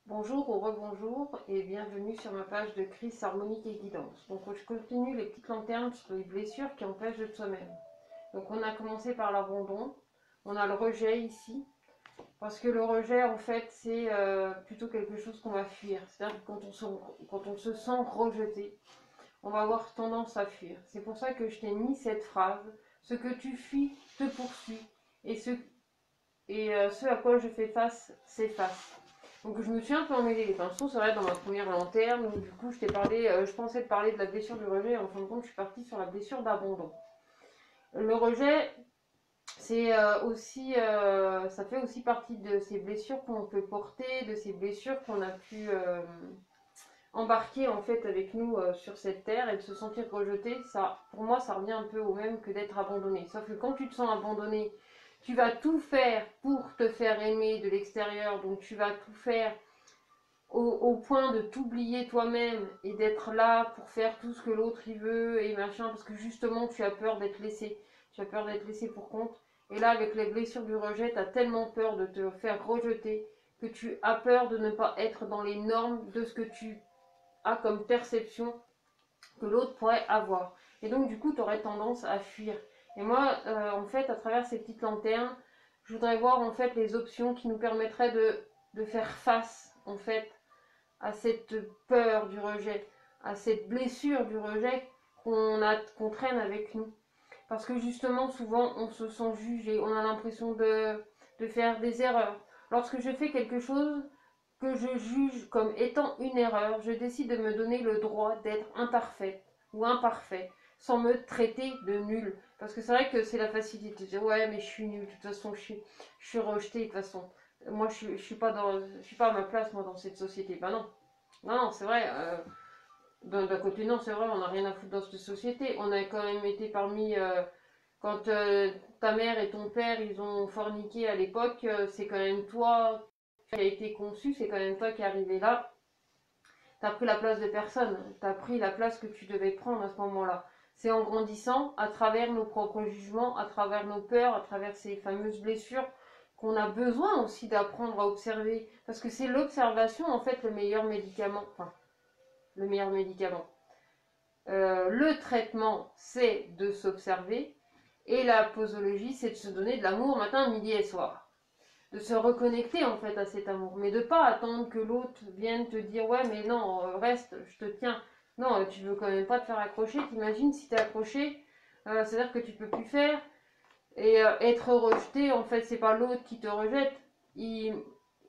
Bonjour ou rebonjour et bienvenue sur ma page de crise harmonique et guidance. Donc je continue les petites lanternes sur les blessures qui empêchent de soi-même. Donc on a commencé par l'abandon, on a le rejet ici, parce que le rejet en fait c'est plutôt quelque chose qu'on va fuir. C'est-à-dire que quand on se sent rejeté, on va avoir tendance à fuir. C'est pour ça que je t'ai mis cette phrase, ce que tu fuis te poursuit et ce à quoi je fais face s'efface. Donc je me suis un peu emmêlé les pinceaux, c'est vrai, dans ma première lanterne, où du coup je t'ai parlé, je pensais te parler de la blessure du rejet, en fin de compte je suis partie sur la blessure d'abandon. Le rejet, c'est ça fait aussi partie de ces blessures qu'on peut porter, de ces blessures qu'on a pu embarquer en fait avec nous sur cette terre, et de se sentir rejeté, ça, pour moi ça revient un peu au même que d'être abandonné. Sauf que quand tu te sens abandonné, tu vas tout faire pour te faire aimer de l'extérieur, donc tu vas tout faire au point de t'oublier toi-même et d'être là pour faire tout ce que l'autre il veut et machin, parce que justement tu as peur d'être laissé, tu as peur d'être laissé pour compte. Et là, avec les blessures du rejet, tu as tellement peur de te faire rejeter que tu as peur de ne pas être dans les normes de ce que tu as comme perception que l'autre pourrait avoir. Et donc, du coup, tu aurais tendance à fuir. Et moi, en fait, à travers ces petites lanternes, je voudrais voir en fait les options qui nous permettraient de faire face en fait à cette peur du rejet, à cette blessure du rejet qu'on traîne avec nous. Parce que justement, souvent, on se sent jugé, on a l'impression de faire des erreurs. Lorsque je fais quelque chose que je juge comme étant une erreur, je décide de me donner le droit d'être imparfaite ou imparfait, sans me traiter de nul. Parce que c'est vrai que c'est la facilité de dire ouais mais je suis nul, de toute façon je suis rejetée de toute façon. Moi je suis pas je suis pas à ma place moi dans cette société. Ben non, non, c'est vrai. D'un côté, non, c'est vrai, on n'a rien à foutre dans cette société. On a quand même été parmi. Quand ta mère et ton père, ils ont forniqué à l'époque, c'est quand même toi qui a été conçu, c'est quand même toi qui est arrivé là. T'as pris la place de personne, t'as pris la place que tu devais prendre à ce moment-là. C'est en grandissant, à travers nos propres jugements, à travers nos peurs, à travers ces fameuses blessures, qu'on a besoin aussi d'apprendre à observer. Parce que c'est l'observation, en fait, le meilleur médicament. Enfin, le meilleur médicament. Le traitement, c'est de s'observer. Et la posologie, c'est de se donner de l'amour matin, midi et soir. De se reconnecter en fait à cet amour. Mais de pas attendre que l'autre vienne te dire ouais mais non, reste, je te tiens. Non, tu veux quand même pas te faire accrocher. T'imagines si t'es accroché, c'est-à-dire que tu peux plus faire. Et être rejeté, en fait, c'est pas l'autre qui te rejette. Il,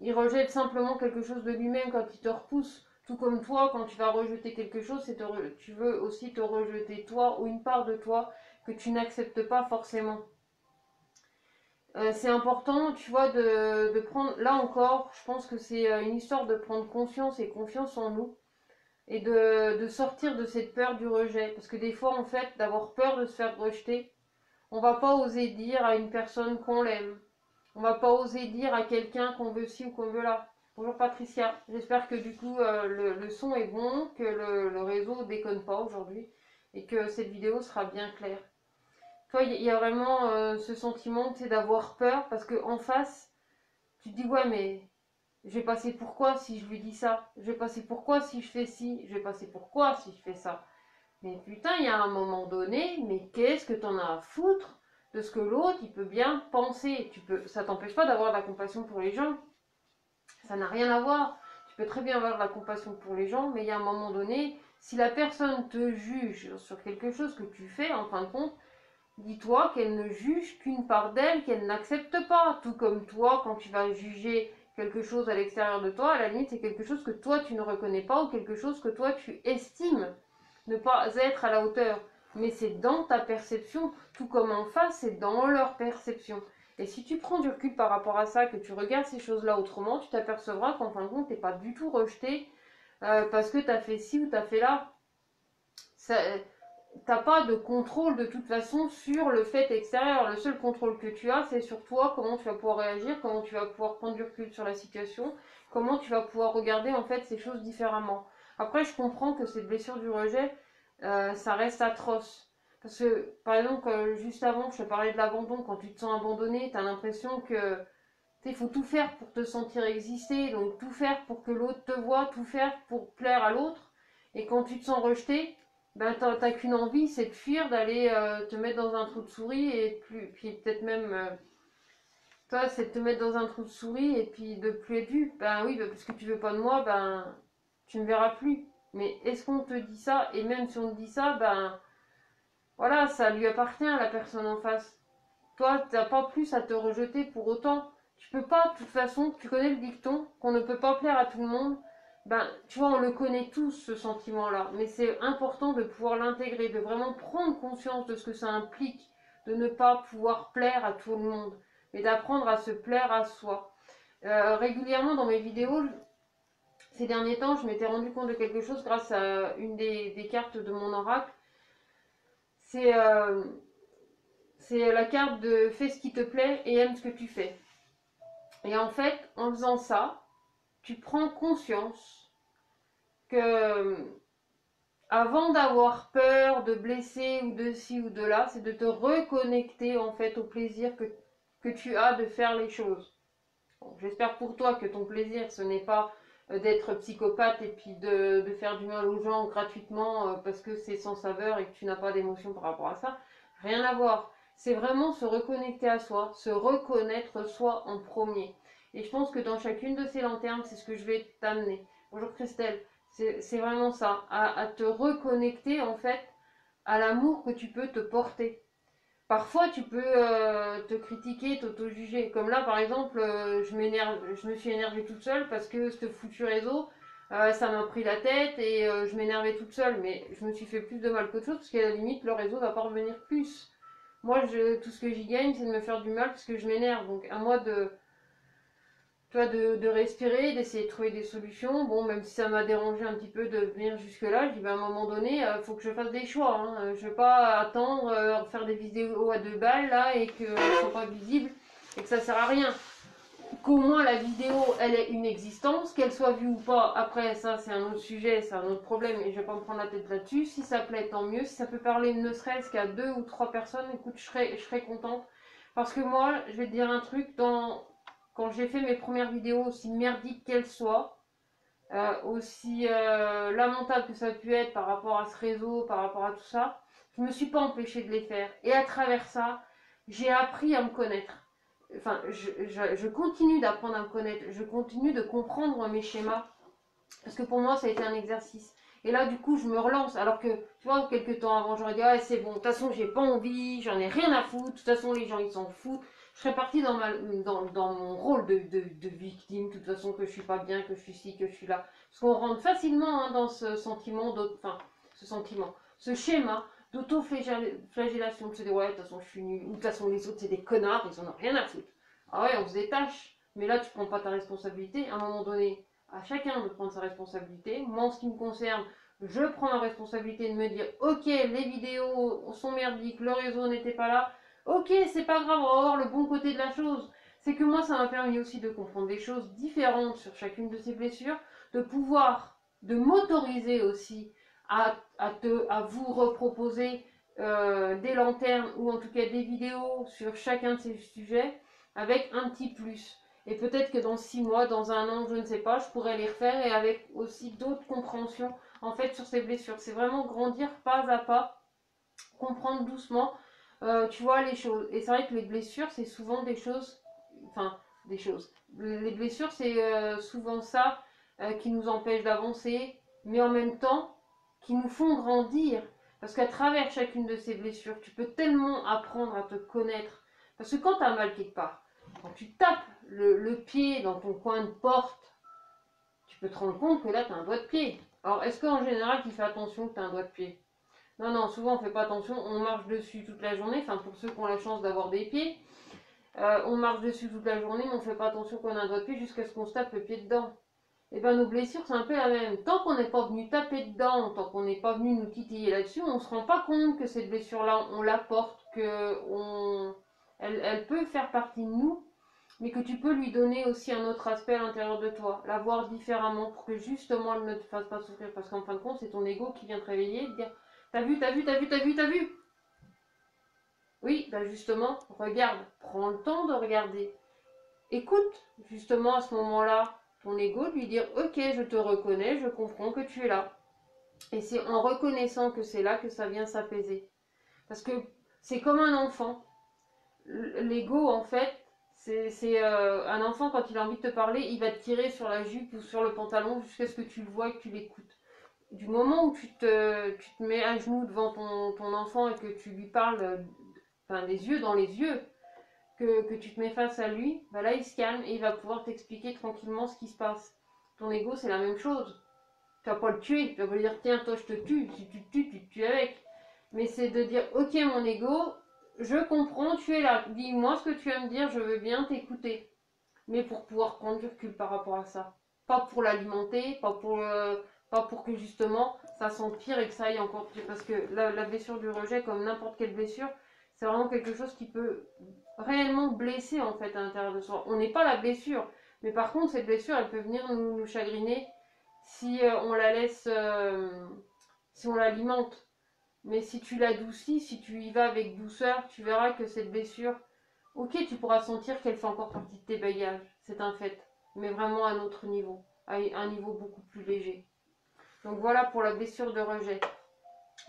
il rejette simplement quelque chose de lui-même quand il te repousse. Tout comme toi, quand tu vas rejeter quelque chose, tu veux aussi te rejeter toi ou une part de toi que tu n'acceptes pas forcément. C'est important, tu vois, de prendre, là encore, je pense que c'est une histoire de prendre conscience et confiance en nous et de sortir de cette peur du rejet. Parce que des fois, en fait, d'avoir peur de se faire rejeter, on va pas oser dire à une personne qu'on l'aime. On va pas oser dire à quelqu'un qu'on veut ci ou qu'on veut là. Bonjour Patricia, j'espère que du coup le son est bon, que le réseau déconne pas aujourd'hui et que cette vidéo sera bien claire. Toi, il y a vraiment ce sentiment d'avoir peur parce que en face, tu te dis ouais mais je vais passer pour quoi si je lui dis ça? Je vais passer pour quoi si je fais ci? Je vais passer pour quoi si je fais ça? Mais putain, il y a un moment donné, mais qu'est-ce que t'en as à foutre de ce que l'autre, il peut bien penser. Ça t'empêche pas d'avoir de la compassion pour les gens. Ça n'a rien à voir. Tu peux très bien avoir de la compassion pour les gens, mais il y a un moment donné, si la personne te juge sur quelque chose que tu fais, en fin de compte, dis-toi qu'elle ne juge qu'une part d'elle qu'elle n'accepte pas. Tout comme toi, quand tu vas juger quelque chose à l'extérieur de toi, à la limite, c'est quelque chose que toi tu ne reconnais pas ou quelque chose que toi tu estimes ne pas être à la hauteur. Mais c'est dans ta perception, tout comme en face, c'est dans leur perception. Et si tu prends du recul par rapport à ça, que tu regardes ces choses-là autrement, tu t'apercevras qu'en fin de compte, tu n'es pas du tout rejeté parce que tu as fait ci ou tu as fait là. T'as pas de contrôle de toute façon sur le fait extérieur. Le seul contrôle que tu as, c'est sur toi, comment tu vas pouvoir réagir, comment tu vas pouvoir prendre du recul sur la situation, comment tu vas pouvoir regarder en fait ces choses différemment. Après, je comprends que cette blessure du rejet, ça reste atroce. Parce que, par exemple, juste avant, je te parlais de l'abandon. Quand tu te sens abandonné, tu as l'impression que Il faut tout faire pour te sentir exister, donc tout faire pour que l'autre te voit, tout faire pour plaire à l'autre. Et quand tu te sens rejeté, ben t'as qu'une envie, c'est de fuir, d'aller te mettre dans un trou de souris et puis peut-être même toi, c'est de te mettre dans un trou de souris et puis de plus être vu. Ben oui, ben, parce que tu veux pas de moi, ben tu me verras plus. Mais est-ce qu'on te dit ça? Et même si on te dit ça, ben voilà, ça lui appartient à la personne en face. Toi, t'as pas plus à te rejeter pour autant. Tu peux pas, de toute façon, tu connais le dicton, qu'on ne peut pas plaire à tout le monde. Ben, tu vois, on le connaît tous, ce sentiment-là. Mais c'est important de pouvoir l'intégrer, de vraiment prendre conscience de ce que ça implique, de ne pas pouvoir plaire à tout le monde, mais d'apprendre à se plaire à soi. Régulièrement dans mes vidéos, ces derniers temps, je m'étais rendu compte de quelque chose grâce à une des cartes de mon oracle. C'est la carte de fais ce qui te plaît et aime ce que tu fais. Et en fait, en faisant ça, tu prends conscience que avant d'avoir peur de blesser ou de ci ou de là, c'est de te reconnecter en fait au plaisir que tu as de faire les choses. Bon, j'espère pour toi que ton plaisir, ce n'est pas d'être psychopathe et puis de faire du mal aux gens gratuitement parce que c'est sans saveur et que tu n'as pas d'émotion par rapport à ça. Rien à voir. C'est vraiment se reconnecter à soi, se reconnaître soi en premier. Et je pense que dans chacune de ces lanternes, c'est ce que je vais t'amener. Bonjour Christelle, c'est vraiment ça, à te reconnecter en fait à l'amour que tu peux te porter. Parfois, tu peux te critiquer, t'auto-juger. Comme là, par exemple, je me suis énervée toute seule parce que ce foutu réseau, ça m'a pris la tête et je m'énervais toute seule. Mais je me suis fait plus de mal qu'autre chose parce qu'à la limite, le réseau va pas revenir plus. Moi, tout ce que j'y gagne, c'est de me faire du mal parce que je m'énerve. Donc, à moi de respirer, d'essayer de trouver des solutions. Bon, même si ça m'a dérangé un petit peu de venir jusque-là, je dis, ben, à un moment donné, il faut que je fasse des choix. Hein. Je ne vais pas attendre, faire des vidéos à 2 balles, là, et qu'elles ne sont pas visibles, et que ça ne sert à rien. Qu'au moins la vidéo, elle ait une existence, qu'elle soit vue ou pas, après, ça, c'est un autre sujet, c'est un autre problème, et je ne vais pas me prendre la tête là-dessus. Si ça plaît, tant mieux. Si ça peut parler ne serait-ce qu'à 2 ou 3 personnes, écoute, je serais contente. Parce que moi, je vais te dire un truc, quand j'ai fait mes premières vidéos, aussi merdiques qu'elles soient, aussi lamentables que ça a pu être par rapport à ce réseau, par rapport à tout ça, je ne me suis pas empêchée de les faire. Et à travers ça, j'ai appris à me connaître. Enfin, je continue d'apprendre à me connaître. Je continue de comprendre mes schémas. Parce que pour moi, ça a été un exercice. Et là, du coup, je me relance. Alors que, tu vois, quelques temps avant, j'aurais dit, ah, c'est bon, de toute façon, j'ai pas envie, j'en ai rien à foutre. De toute façon, les gens, ils s'en foutent. Je serais partie dans mon rôle de victime, de toute façon, que je suis pas bien, que je suis ci, que je suis là. Parce qu'on rentre facilement dans ce sentiment, ce schéma d'auto-flagellation, de se dire, ouais, de toute façon, je suis nulle, ou de toute façon, les autres, c'est des connards, ils en ont rien à foutre. Ah ouais, on se détache. Mais là, tu prends pas ta responsabilité. À un moment donné, à chacun de prendre sa responsabilité. Moi, en ce qui me concerne, je prends la responsabilité de me dire, ok, les vidéos sont merdiques, le réseau n'était pas là. Ok, c'est pas grave, on va voir le bon côté de la chose. C'est que moi, ça m'a permis aussi de comprendre des choses différentes sur chacune de ces blessures, de m'autoriser aussi à vous reproposer des lanternes ou en tout cas des vidéos sur chacun de ces sujets avec un petit plus. Et peut-être que dans 6 mois, dans un an, je ne sais pas, je pourrais les refaire et avec aussi d'autres compréhensions en fait sur ces blessures. C'est vraiment grandir pas à pas, comprendre doucement, tu vois, les choses. Et c'est vrai que les blessures, c'est souvent des choses, enfin, des choses. Les blessures, c'est souvent ça qui nous empêche d'avancer, mais en même temps, qui nous font grandir. Parce qu'à travers chacune de ces blessures, tu peux tellement apprendre à te connaître. Parce que quand tu as mal quelque part, quand tu tapes le pied dans ton coin de porte, tu peux te rendre compte que là, tu as un doigt de pied. Alors, est-ce qu'en général, tu fais attention que tu as un doigt de pied? Non, non, souvent, on ne fait pas attention. On marche dessus toute la journée. Enfin, pour ceux qui ont la chance d'avoir des pieds, on marche dessus toute la journée, mais on ne fait pas attention qu'on a un doigt de pied jusqu'à ce qu'on se tape le pied dedans. Et bien, nos blessures, c'est un peu la même. Tant qu'on n'est pas venu taper dedans, tant qu'on n'est pas venu nous titiller là-dessus, on ne se rend pas compte que cette blessure-là, on la porte, elle peut faire partie de nous, mais que tu peux lui donner aussi un autre aspect à l'intérieur de toi, la voir différemment pour que justement elle ne te fasse pas souffrir. Parce qu'en fin de compte, c'est ton ego qui vient te réveiller et te dire, t'as vu, t'as vu, t'as vu, t'as vu, t'as vu. Oui, bah justement, regarde, prends le temps de regarder. écoute justement à ce moment-là ton ego, lui dire ok, je te reconnais, je comprends que tu es là. Et c'est en reconnaissant que c'est là que ça vient s'apaiser. Parce que c'est comme un enfant. L'ego, en fait, c'est un enfant, quand il a envie de te parler, il va te tirer sur la jupe ou sur le pantalon jusqu'à ce que tu le vois et que tu l'écoutes. Du moment où tu te mets à genoux devant ton enfant et que tu lui parles, enfin, les yeux dans les yeux, que tu te mets face à lui, bah là il se calme et il va pouvoir t'expliquer tranquillement ce qui se passe. Ton ego, c'est la même chose. Tu vas pas le tuer, tu vas pas lui dire tiens, toi je te tue, si tu te tues, tu te tues avec. Mais c'est de dire ok, mon ego, je comprends, tu es là, dis-moi ce que tu vas me dire, je veux bien t'écouter. Mais pour pouvoir prendre du recul par rapport à ça. Pas pour l'alimenter, pas pour que justement ça s'empire et que ça aille encore pire. Parce que la blessure du rejet, comme n'importe quelle blessure, c'est vraiment quelque chose qui peut réellement blesser en fait à l'intérieur de soi. On n'est pas la blessure, mais par contre cette blessure elle peut venir nous chagriner si on la laisse, si on l'alimente. Mais si tu l'adoucis, si tu y vas avec douceur, tu verras que cette blessure, ok, tu pourras sentir qu'elle fait encore partie de tes bagages, c'est un fait, mais vraiment à un autre niveau, à un niveau beaucoup plus léger. Donc voilà pour la blessure de rejet.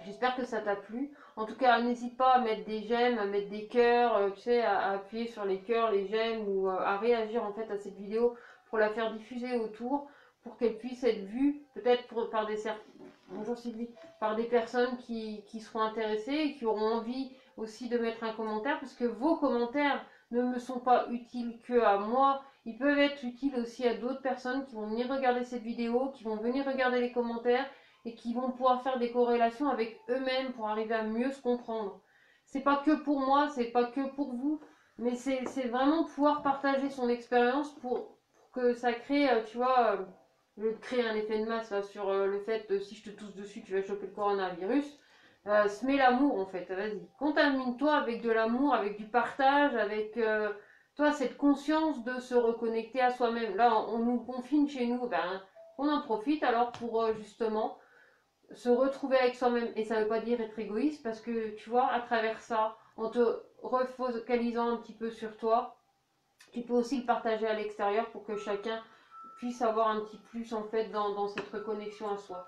J'espère que ça t'a plu. En tout cas, n'hésite pas à mettre des j'aime, à mettre des cœurs, tu sais, à appuyer sur les cœurs, les j'aime, ou à réagir en fait à cette vidéo pour la faire diffuser autour, pour qu'elle puisse être vue peut-être par des bonjour Sylvie, par des personnes qui seront intéressées et qui auront envie aussi de mettre un commentaire, parce que vos commentaires ne me sont pas utiles que à moi, ils peuvent être utiles aussi à d'autres personnes qui vont venir regarder cette vidéo, qui vont venir regarder les commentaires et qui vont pouvoir faire des corrélations avec eux-mêmes pour arriver à mieux se comprendre. C'est pas que pour moi, c'est pas que pour vous, mais c'est vraiment pouvoir partager son expérience pour que ça crée, tu vois, créer un effet de masse là, sur le fait que si je te tousse dessus, tu vas choper le coronavirus. Se met l'amour en fait, vas-y. Contamine-toi avec de l'amour, avec du partage, avec toi cette conscience de se reconnecter à soi-même. Là, on nous confine chez nous, ben, on en profite alors pour justement se retrouver avec soi-même. Et ça ne veut pas dire être égoïste parce que tu vois, à travers ça, en te refocalisant un petit peu sur toi, tu peux aussi le partager à l'extérieur pour que chacun puisse avoir un petit plus en fait dans cette reconnexion à soi.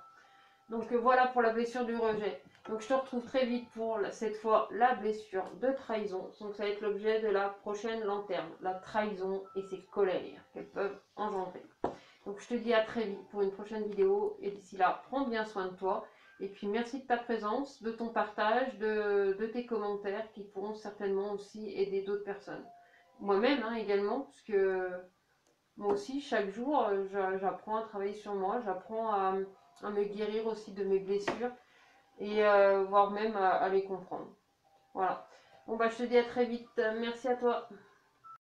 Donc voilà pour la blessure du rejet. Donc je te retrouve très vite pour cette fois la blessure de trahison. Donc ça va être l'objet de la prochaine lanterne. La trahison et ses colères qu'elles peuvent engendrer. Donc je te dis à très vite pour une prochaine vidéo. Et d'ici là, prends bien soin de toi. Et puis merci de ta présence, de ton partage, de tes commentaires qui pourront certainement aussi aider d'autres personnes. Moi-même hein, également, parce que moi aussi, chaque jour, j'apprends à travailler sur moi, j'apprends à me guérir aussi de mes blessures et voire même à les comprendre. Voilà. Bon bah je te dis à très vite. Merci à toi.